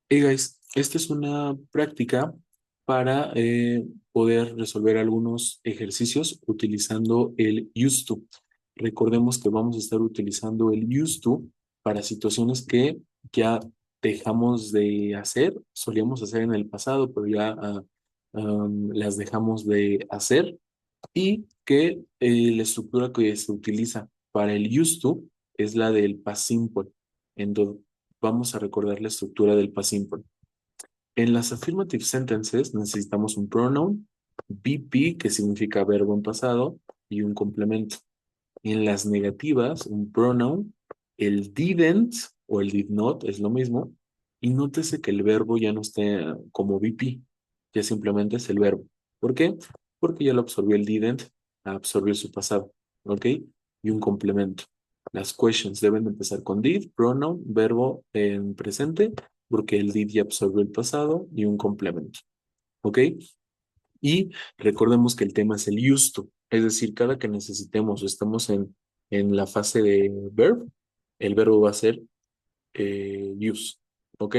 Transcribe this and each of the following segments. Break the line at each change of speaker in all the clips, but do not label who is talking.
Hey guys, esta es una práctica para poder resolver algunos ejercicios utilizando el used to. Recordemos que vamos a estar utilizando el used to para situaciones que ya dejamos de hacer, solíamos hacer en el pasado, pero ya las dejamos de hacer y que la estructura que se utiliza para el used to es la del past simple. Entonces, vamos a recordar la estructura del past simple. En las affirmative sentences necesitamos un pronoun, BP, que significa verbo en pasado, y un complemento. En las negativas, un pronoun, el didn't o el did not es lo mismo. Y nótese que el verbo ya no esté como BP, ya simplemente es el verbo. ¿Por qué? Porque ya lo absorbió el didn't, absorbió su pasado. ¿Ok? Y un complemento. Las questions deben de empezar con did, pronoun, verbo en presente, porque el did ya absorbió el pasado y un complemento. ¿Ok? Y recordemos que el tema es el used to, es decir, cada que necesitemos o estamos en la fase de verb, el verbo va a ser use, ¿ok?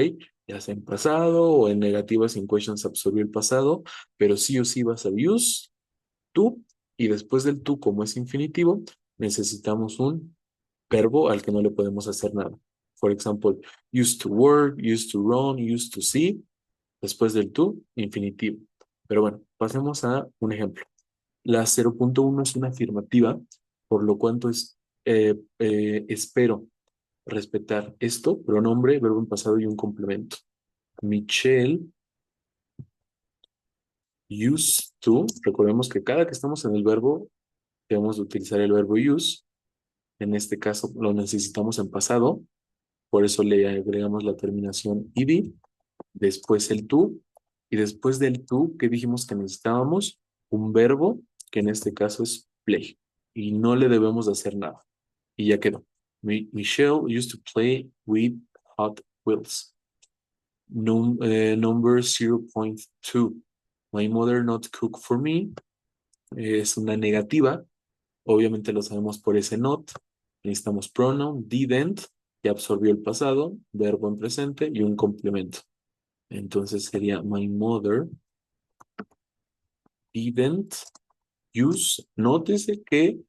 Ya sea en pasado o en negativas, en questions absorbió el pasado, pero sí o sí va a ser use, to, y después del to, como es infinitivo, necesitamos un verbo al que no le podemos hacer nada. Por ejemplo, used to work, used to run, used to see, después del to, infinitivo. Pero bueno, pasemos a un ejemplo. La 0.1 es una afirmativa, por lo cuanto espero respetar esto, pronombre, verbo en pasado y un complemento. Michelle used to, recordemos que cada que estamos en el verbo, debemos de utilizar el verbo use. En este caso lo necesitamos en pasado, por eso le agregamos la terminación ed, después el to, y después del to, que dijimos que necesitábamos un verbo, que en este caso es play, y no le debemos de hacer nada. Y ya quedó. Michelle used to play with Hot Wheels. Number 0.2. My mother not cook for me. Es una negativa. Obviamente lo sabemos por ese not. Necesitamos pronoun, didn't, que absorbió el pasado, verbo en presente y un complemento. Entonces sería my mother didn't use. Nótese que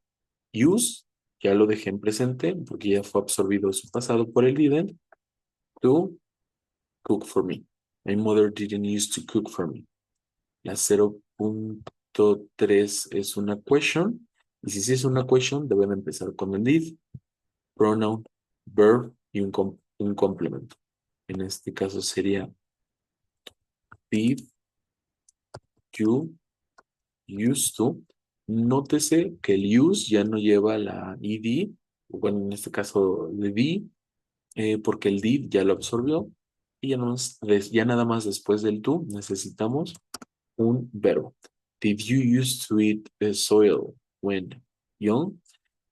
use ya lo dejé en presente porque ya fue absorbido su pasado por el didn't to cook for me. My mother didn't used to cook for me. La 0.3 es una question. Y si sí es una question, deben empezar con el did, pronoun, verb y un complemento. En este caso sería did you used to. Nótese que el use ya no lleva la ed, bueno, en este caso le di, porque el did ya lo absorbió. Y ya nada más después del to necesitamos un verbo. Did you used to eat soil when young?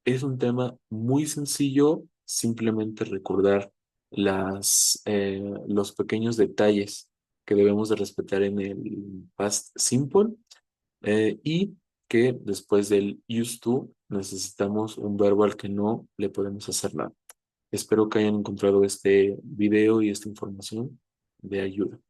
Es un tema muy sencillo, simplemente recordar los pequeños detalles que debemos de respetar en el past simple y que después del used to necesitamos un verbo al que no le podemos hacer nada. Espero que hayan encontrado este video y esta información de ayuda.